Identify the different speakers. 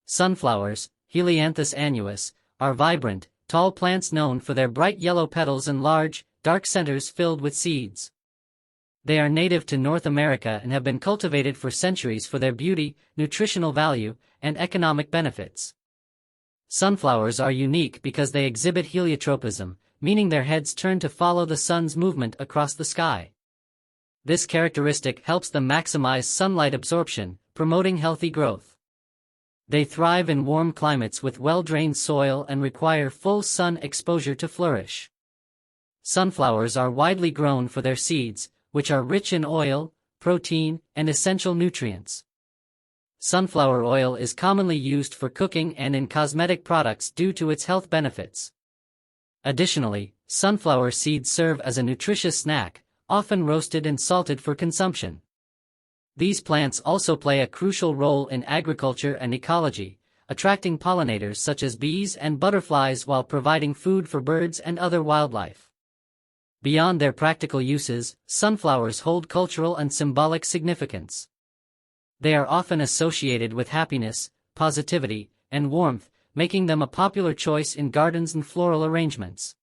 Speaker 1: Sunflowers, Helianthus annuus, are vibrant, tall plants known for their bright yellow petals and large, dark centers filled with seeds. They are native to North America and have been cultivated for centuries for their beauty, nutritional value, and economic benefits. Sunflowers are unique because they exhibit heliotropism, meaning their heads turn to follow the sun's movement across the sky. This characteristic helps them maximize sunlight absorption, promoting healthy growth. They thrive in warm climates with well-drained soil and require full sun exposure to flourish. Sunflowers are widely grown for their seeds, which are rich in oil, protein, and essential nutrients. Sunflower oil is commonly used for cooking and in cosmetic products due to its health benefits. Additionally, sunflower seeds serve as a nutritious snack, often roasted and salted for consumption. These plants also play a crucial role in agriculture and ecology, attracting pollinators such as bees and butterflies while providing food for birds and other wildlife. Beyond their practical uses, sunflowers hold cultural and symbolic significance. They are often associated with happiness, positivity, and warmth, making them a popular choice in gardens and floral arrangements.